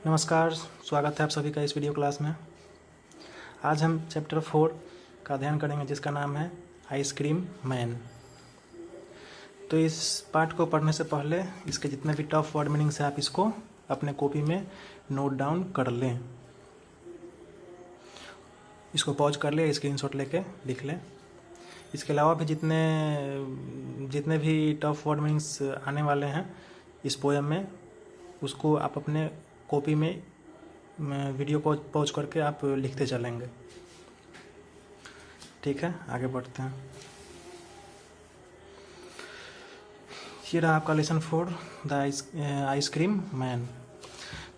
नमस्कार, स्वागत है आप सभी का इस वीडियो क्लास में। आज हम चैप्टर 4 का अध्ययन करेंगे जिसका नाम है आइसक्रीम मैन। तो इस पार्ट को पढ़ने से पहले इसके जितने भी टफ वर्ड मीनिंग्स हैं आप इसको अपने कॉपी में नोट डाउन कर लें। इसको पॉज कर ले, स्क्रीनशॉट लेके लिख लें। इसके अलावा भी जितने भी टफ वर्ड मीनिंग्स आने वाले हैं इस पोएम में, उसको आप अपने कॉपी में वीडियो पॉज करके आप लिखते चलेंगे। ठीक है, आगे बढ़ते हैं। ये रहा आपका लेसन 4 द आइसक्रीम मैन।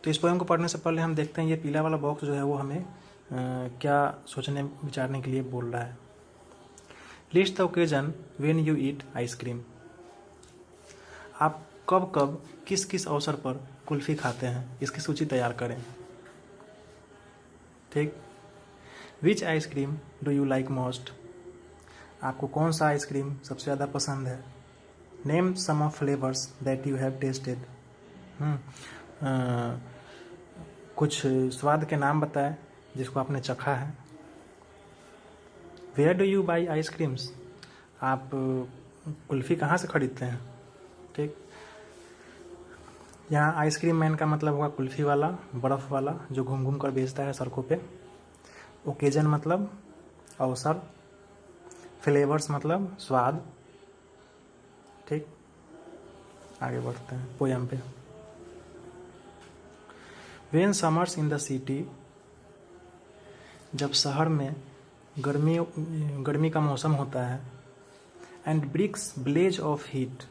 तो इस पोएम को पढ़ने से पहले हम देखते हैं ये पीला वाला बॉक्स जो है वो हमें क्या सोचने विचारने के लिए बोल रहा है। List the occasion when you eat ice cream. आप कब कब किस किस अवसर पर कुल्फ़ी खाते हैं, इसकी सूची तैयार करें। ठीक। Which ice cream do you like most. आपको कौन सा आइसक्रीम सबसे ज़्यादा पसंद है। Name some of flavours that you have tested. कुछ स्वाद के नाम बताएं जिसको आपने चखा है। Where do you buy ice creams. आप कुल्फ़ी कहाँ से खरीदते हैं। ठीक। यहाँ आइसक्रीम मैन का मतलब होगा कुल्फ़ी वाला, बर्फ़ वाला जो घूम घूम कर बेचता है सड़कों पे। ओकेजन मतलब अवसर। फ्लेवर्स मतलब स्वाद। ठीक, आगे बढ़ते हैं पोयम पे। When summers in the city. जब शहर में गर्मी का मौसम होता है। And bricks blaze of heat.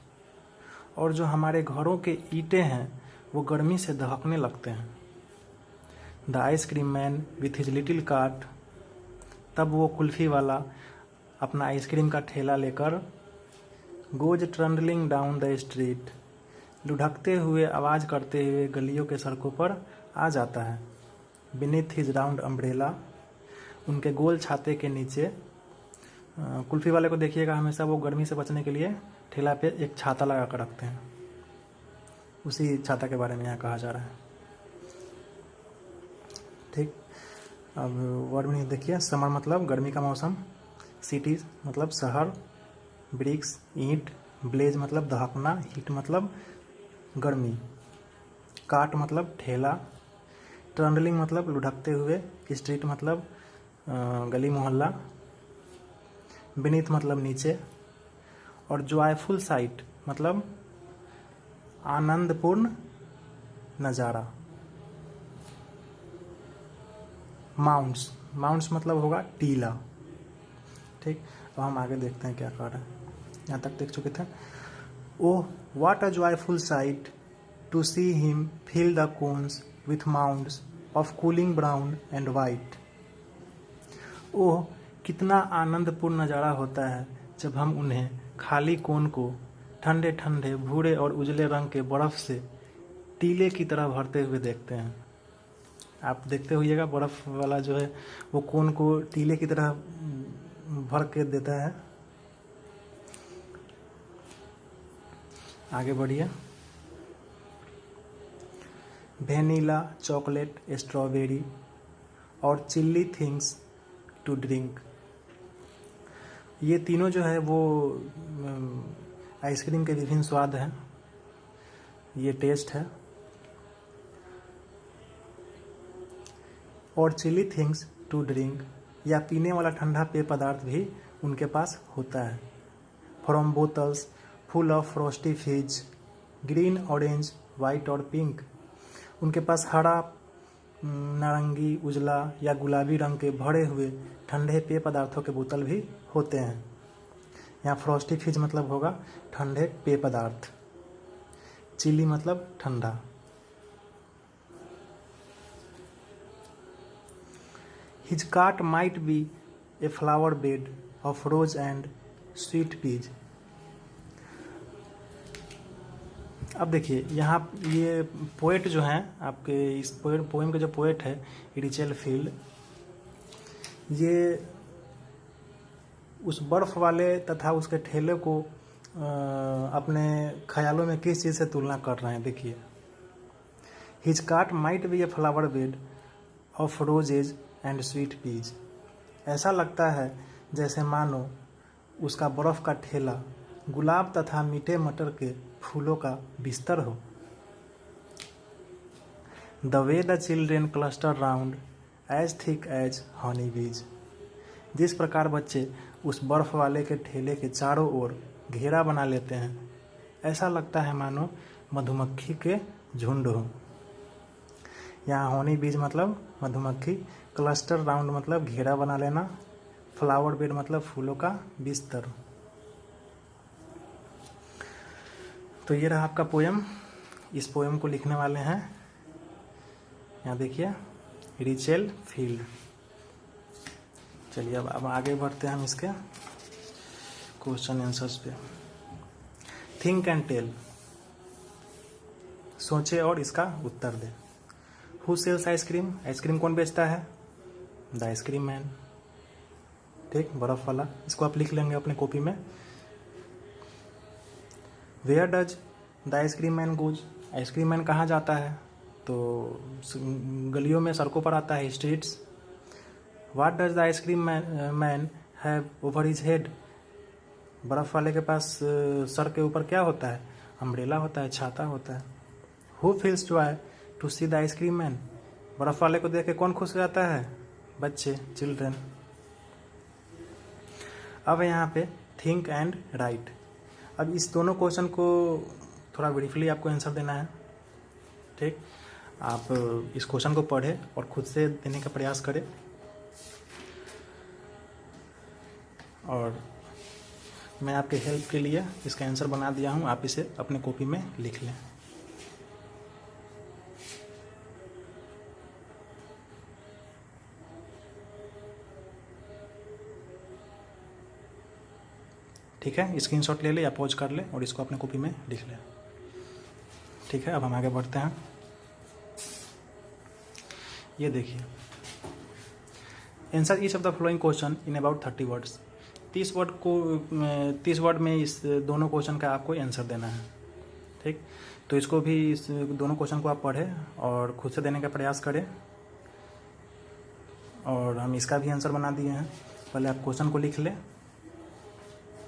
और जो हमारे घरों के ईंटें हैं वो गर्मी से दहकने लगते हैं। The ice cream man with his little cart. तब वो कुल्फ़ी वाला अपना आइसक्रीम का ठेला लेकर goes trundling down the street. लुढ़कते हुए आवाज़ करते हुए गलियों के सड़कों पर आ जाता है। Beneath his round umbrella. उनके गोल छाते के नीचे। कुल्फ़ी वाले को देखिएगा हमेशा वो गर्मी से बचने के लिए ठेला पे एक छाता लगा कर रखते हैं। उसी छाता के बारे में यहाँ कहा जा रहा है। ठीक, अब वर्ड मीनिंग देखिए। समर मतलब गर्मी का मौसम। सिटी मतलब शहर। ब्रिक्स ईंट। ब्लेज मतलब दहकना। हीट मतलब गर्मी। काट मतलब ठेला। ट्रंडलिंग मतलब लुढ़कते हुए। स्ट्रीट मतलब गली मोहल्ला। बीनीथ मतलब नीचे। और जॉयफुल साइट मतलब आनंदपूर्ण नज़ारा। माउंट्स मतलब होगा टीला। ठीक, अब हम आगे देखते हैं क्या कर रहे हैं। यहाँ तक देख चुके थे। Oh what a joyful sight to see him fill the cones with mounts of cooling brown and white. Oh कितना आनंदपूर्ण नज़ारा होता है जब हम उन्हें खाली कोन को ठंडे ठंडे भूरे और उजले रंग के बर्फ़ से टीले की तरह भरते हुए देखते हैं। आप देखते होइएगा बर्फ़ वाला जो है वो कोन को टीले की तरह भर के देता है। आगे बढ़िए। वेनिला, चॉकलेट, स्ट्रॉबेरी और चिल्ली थिंग्स टू ड्रिंक। ये तीनों जो है वो आइसक्रीम के विभिन्न स्वाद हैं। ये टेस्ट है। और चिली थिंग्स टू ड्रिंक या पीने वाला ठंडा पेय पदार्थ भी उनके पास होता है। फ्रॉम बोतल्स फुल ऑफ फ्रोस्टी फिज ग्रीन, ऑरेंज, वाइट और पिंक। उनके पास हरा, नारंगी, उजला या गुलाबी रंग के भरे हुए ठंडे पेय पदार्थों के बोतल भी होते हैं। यहाँ फ्रोस्टी फिज मतलब होगा ठंडे पेय पदार्थ। चिली मतलब ठंडा। His cart might be a flower bed of rose and sweet peas. अब देखिए यहाँ ये पोएट जो हैं आपके इस पोएम के जो पोएट है रिचेल फील्ड, ये उस बर्फ़ वाले तथा उसके ठेले को अपने ख्यालों में किस चीज़ से तुलना कर रहे हैं। देखिए his cart might be a flower bed of roses and sweet peas. ऐसा लगता है जैसे मानो उसका बर्फ़ का ठेला गुलाब तथा मीठे मटर के फूलों का बिस्तर हो। The way the children cluster round as thick as honey bees. जिस प्रकार बच्चे उस बर्फ़ वाले के ठेले के चारों ओर घेरा बना लेते हैं, ऐसा लगता है मानो मधुमक्खी के झुंड हो। यहाँ हनी बीज मतलब मधुमक्खी, क्लस्टर राउंड मतलब घेरा बना लेना, फ्लावर बेड मतलब फूलों का बिस्तर। तो ये रहा आपका पोयम। इस पोयम को लिखने वाले हैं, यहाँ देखिए, रिचेल फील्ड। चलिए अब आगे बढ़ते हैं हम इसके क्वेश्चन आंसर्स पे। थिंक एंड टेल, सोचे और इसका उत्तर दे। हु सेल्स आइसक्रीम, आइसक्रीम कौन बेचता है? The ice cream man. ठीक, बर्फ वाला, इसको आप लिख लेंगे अपने कॉपी में। Where does the ice cream man goes, ice cream man कहाँ जाता है? तो गलियों में, सड़कों पर आता है, streets. What does the ice cream man have over his head, बर्फ़ वाले के पास सर के ऊपर क्या होता है? अम्ब्रेला होता है, छाता होता है। Who feels joy to see the ice cream man, बर्फ़ वाले को देख के कौन खुश हो जाता है? बच्चे, चिल्ड्रेन। अब यहाँ पे थिंक एंड राइट। अब इस दोनों क्वेश्चन को थोड़ा ब्रीफली आपको आंसर देना है। ठीक, आप इस क्वेश्चन को पढ़ें और खुद से देने का प्रयास करें। और मैं आपके हेल्प के लिए इसका आंसर बना दिया हूँ, आप इसे अपने कॉपी में लिख लें। ठीक है, स्क्रीनशॉट ले ले या पॉज कर ले और इसको अपने कॉपी में लिख ले। ठीक है, अब हम आगे बढ़ते हैं। ये देखिए, answer each of the following question in about 30 words. 30 word में इस दोनों क्वेश्चन का आपको आंसर देना है। ठीक, तो इसको भी, इस दोनों क्वेश्चन को आप पढ़ें और खुद से देने का प्रयास करें। और हम इसका भी आंसर बना दिए हैं। पहले आप क्वेश्चन को लिख लें,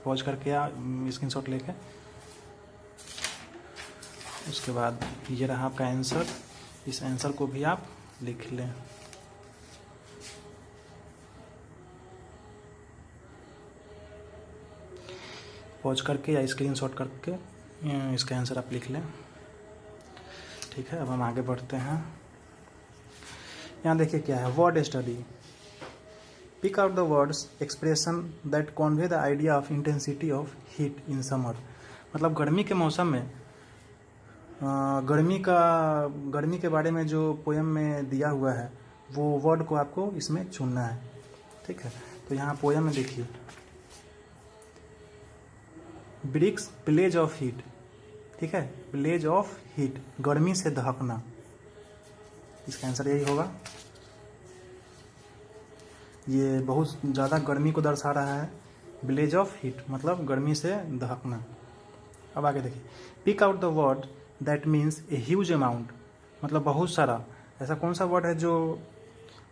पॉज करके या स्क्रीनशॉट लेके। उसके बाद ये रहा आपका आंसर, इस आंसर को भी आप लिख लें। पॉज करके या स्क्रीनशॉट करके इसका आंसर आप लिख लें। ठीक है, अब हम आगे बढ़ते हैं। यहाँ देखिए क्या है, word study. Pick out the words expression that convey the idea of intensity of heat in summer. मतलब गर्मी के मौसम में गर्मी के बारे में जो पोयम में दिया हुआ है वो वर्ड को आपको इसमें चुनना है। ठीक है, तो यहाँ पोयम में देखिए, ब्रिक्स ब्लेज ऑफ हीट। ठीक है, ब्लेज ऑफ हीट, गर्मी से दहकना, इसका आंसर यही होगा। ये बहुत ज़्यादा गर्मी को दर्शा रहा है। ब्लेज ऑफ हीट मतलब गर्मी से दहकना। अब आगे देखिए, pick out the word that means a huge amount, मतलब बहुत सारा। ऐसा कौन सा वर्ड है जो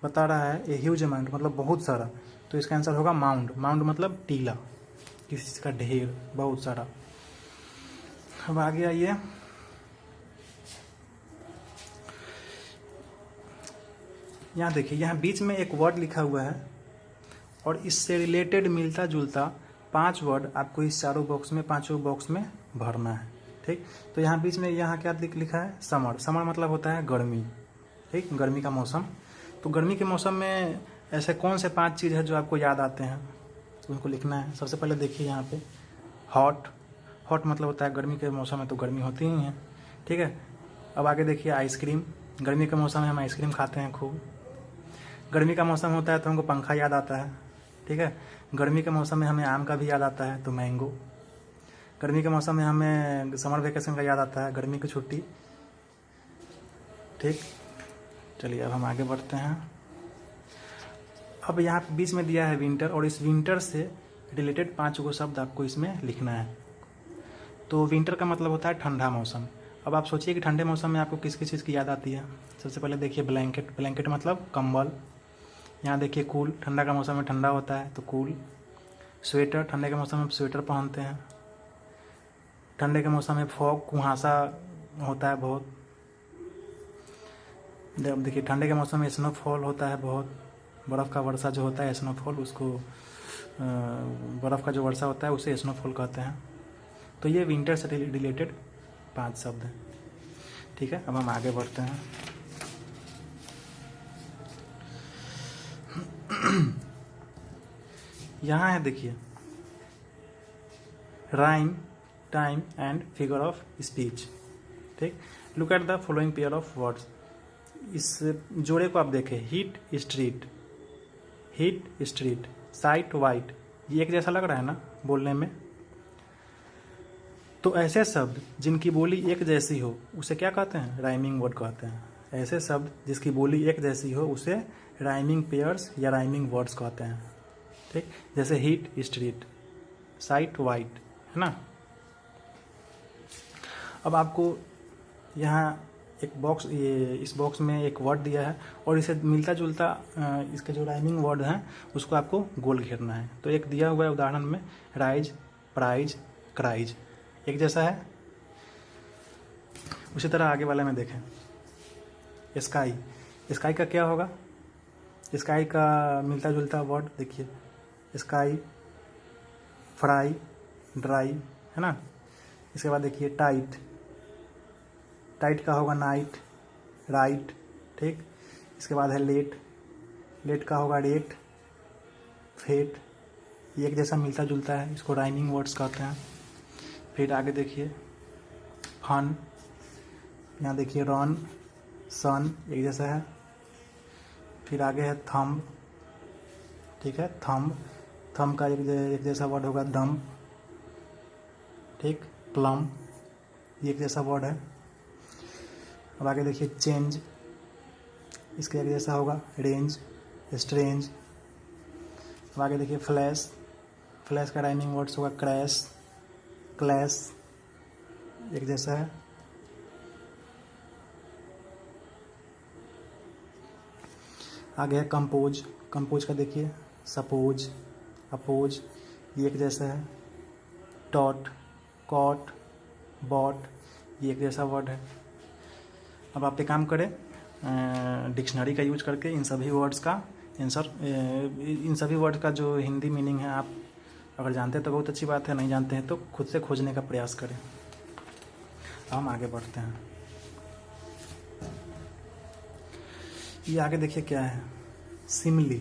बता रहा है ए ह्यूज अमाउंट मतलब बहुत सारा? तो इसका आंसर होगा माउंड। माउंड मतलब टीला, किसी चीज़ का ढेर, बहुत सारा। अब आगे आइए, यहाँ देखिए, यहाँ बीच में एक वर्ड लिखा हुआ है और इससे रिलेटेड मिलता जुलता 5 वर्ड आपको इस चारों बॉक्स में, पांचों बॉक्स में भरना है। ठीक, तो यहाँ बीच में यहाँ क्या लिखा है? समर। समर मतलब होता है गर्मी। ठीक, गर्मी का मौसम। तो गर्मी के मौसम में ऐसे कौन से 5 चीज़ है जो आपको याद आते हैं, उनको लिखना है। सबसे पहले देखिए यहाँ पे हॉट। हॉट मतलब होता है गर्मी के मौसम में तो गर्मी होती ही है। ठीक है, अब आगे देखिए आइसक्रीम। गर्मी के मौसम में हम आइसक्रीम खाते हैं खूब। गर्मी का मौसम होता है तो हमको पंखा याद आता है। ठीक है, गर्मी के मौसम में हमें आम का भी याद आता है तो मैंगो। गर्मी के मौसम में हमें समर वेकेशन का याद आता है, गर्मी की छुट्टी। ठीक, चलिए अब हम आगे बढ़ते हैं। अब यहाँ बीच में दिया है विंटर, और इस विंटर से रिलेटेड 5 गो शब्द आपको इसमें लिखना है। तो विंटर का मतलब होता है ठंडा मौसम। अब आप सोचिए कि ठंडे मौसम में आपको किस किस चीज़ की याद आती है। सबसे पहले देखिए ब्लैंकेट, ब्लैंकेट मतलब कंबल। यहाँ देखिए कूल, ठंडा का मौसम में ठंडा होता है तो कूल। स्वेटर, ठंडे के मौसम में स्वेटर पहनते हैं। ठंडे के मौसम में फॉग, कुहासा होता है बहुत। देखिए ठंडे के मौसम में स्नोफॉल होता है बहुत, बर्फ़ का वर्षा जो होता है स्नोफॉल, उसको बर्फ़ का जो वर्षा होता है उसे स्नोफॉल कहते हैं। तो ये विंटर से रिलेटेड 5 शब्द हैं। ठीक है, अब हम आगे बढ़ते हैं। यहाँ है देखिए rhyme, time and figure of speech. ठीक, look at the following pair of words. इस जोड़े को आप देखें, heat street, heat street, sight white, ये एक जैसा लग रहा है ना बोलने में। तो ऐसे शब्द जिनकी बोली एक जैसी हो उसे क्या कहते हैं? राइमिंग वर्ड कहते हैं। ऐसे शब्द जिसकी बोली एक जैसी हो उसे राइमिंग पेयर्स या राइमिंग वर्ड्स कहते हैं। ठीक, जैसे हीट स्ट्रीट, साइट वाइट, है ना। अब आपको यहाँ एक बॉक्स, ये इस बॉक्स में एक वर्ड दिया है और इसे मिलता जुलता इसके जो राइमिंग वर्ड हैं उसको आपको गोल घेरना है। तो एक दिया हुआ है उदाहरण में, राइज, प्राइज, क्राइज, एक जैसा है। उसी तरह आगे वाले में देखें, स्काई, स्काई का क्या होगा? स्काई का मिलता जुलता वर्ड देखिए, स्काई, फ्राई, ड्राई, है ना। इसके बाद देखिए टाइट, टाइट का होगा नाइट, राइट। ठीक, इसके बाद है लेट, लेट का होगा डेट, फेट, ये एक जैसा मिलता जुलता है, इसको राइमिंग वर्ड्स कहते हैं। फिर आगे देखिए फन, यहाँ देखिए रन, सन, एक जैसा है। फिर आगे है थंब, ठीक है, थंब, थंब का एक जैसा वर्ड होगा दम। ठीक, प्लम, ये एक जैसा वर्ड है। अब आगे देखिए चेंज, इसके एक जैसा होगा रेंज, स्ट्रेंज। अब आगे देखिए फ्लैश, फ्लैश का राइमिंग वर्ड्स होगा क्रैश, क्लैश, एक जैसा है। आगे है कंपोज, कंपोज का देखिए सपोज, अपोज, ये एक जैसा है। टॉट, कॉट, बॉट, ये एक जैसा वर्ड है। अब आप एक काम करें, डिक्शनरी का यूज करके इन सभी वर्ड्स का आंसर, इन सभी वर्ड्स का जो हिंदी मीनिंग है आप अगर जानते हैं तो बहुत अच्छी बात है, नहीं जानते हैं तो खुद से खोजने का प्रयास करें। हम आगे बढ़ते हैं। ये आगे देखिए क्या है, सिमिली।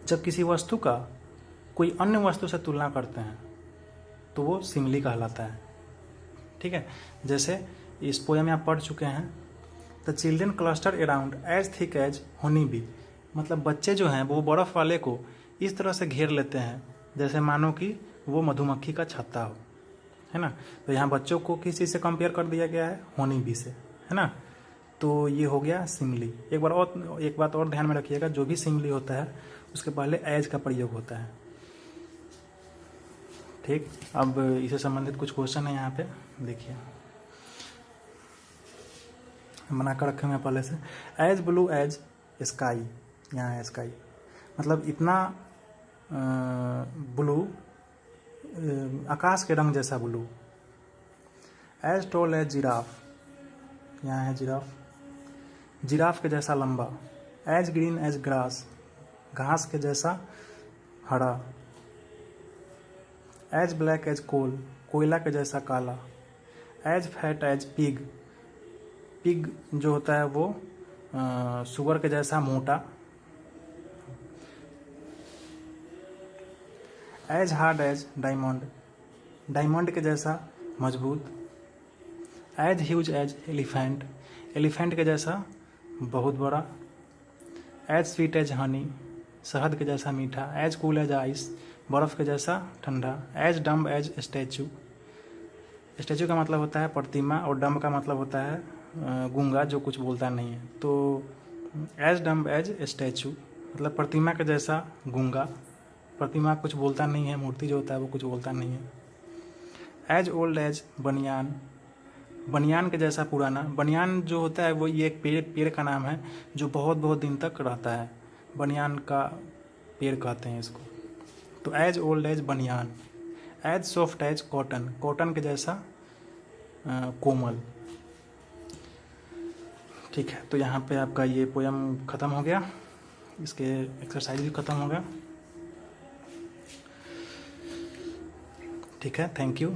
जब किसी वस्तु का कोई अन्य वस्तु से तुलना करते हैं तो वो सिमिली कहलाता है। ठीक है, जैसे इस पोएम में आप पढ़ चुके हैं, the children cluster around as thick as honey bee, मतलब बच्चे जो हैं वो बर्फ़ वाले को इस तरह से घेर लेते हैं जैसे मानो कि वो मधुमक्खी का छत्ता हो, है ना। तो यहाँ बच्चों को किस चीज़ से कंपेयर कर दिया गया है? हनी बी से, है ना। तो ये हो गया सिमिली। एक बात और ध्यान में रखिएगा, जो भी सिमिली होता है उसके पहले एज का प्रयोग होता है। ठीक, अब इससे संबंधित कुछ क्वेश्चन है यहाँ पे देखिए, बना कर रखे हैं पहले से। एज ब्लू एज स्काई, यहाँ है स्काई, मतलब इतना ब्लू, आकाश के रंग जैसा blue. As tall as giraffe, यहाँ है जिराफ, जिराफ के जैसा लंबा। एज ग्रीन एज ग्रास, घास के जैसा हरा। एज ब्लैक एज कोल, कोयला के जैसा काला। As fat as pig, pig जो होता है वो सुअर के जैसा मोटा। As hard as diamond, diamond के जैसा मजबूत। As huge as elephant, elephant के जैसा बहुत बड़ा। एज स्वीट एज हनी, शहद के जैसा मीठा। एज कूल एज आइस, बर्फ़ के जैसा ठंडा। As dumb as statue, statue का मतलब होता है प्रतिमा और डम्ब का मतलब होता है गूंगा जो कुछ बोलता नहीं है। तो एज डम्ब एज स्टैचू मतलब प्रतिमा के जैसा गूंगा, प्रतिमा कुछ बोलता नहीं है, मूर्ति जो होता है वो कुछ बोलता नहीं है। एज ओल्ड एज बनियान, बनियान के जैसा पुराना। बनियान जो होता है वो ये एक पेड़ का नाम है जो बहुत बहुत दिन तक रहता है, बनियान का पेड़ कहते हैं इसको। तो as old as banyan. As soft as cotton, cotton के जैसा कोमल। ठीक है, तो यहाँ पे आपका ये पोयम ख़त्म हो गया, इसके एक्सरसाइज भी ख़त्म हो गया। ठीक है, थैंक यू।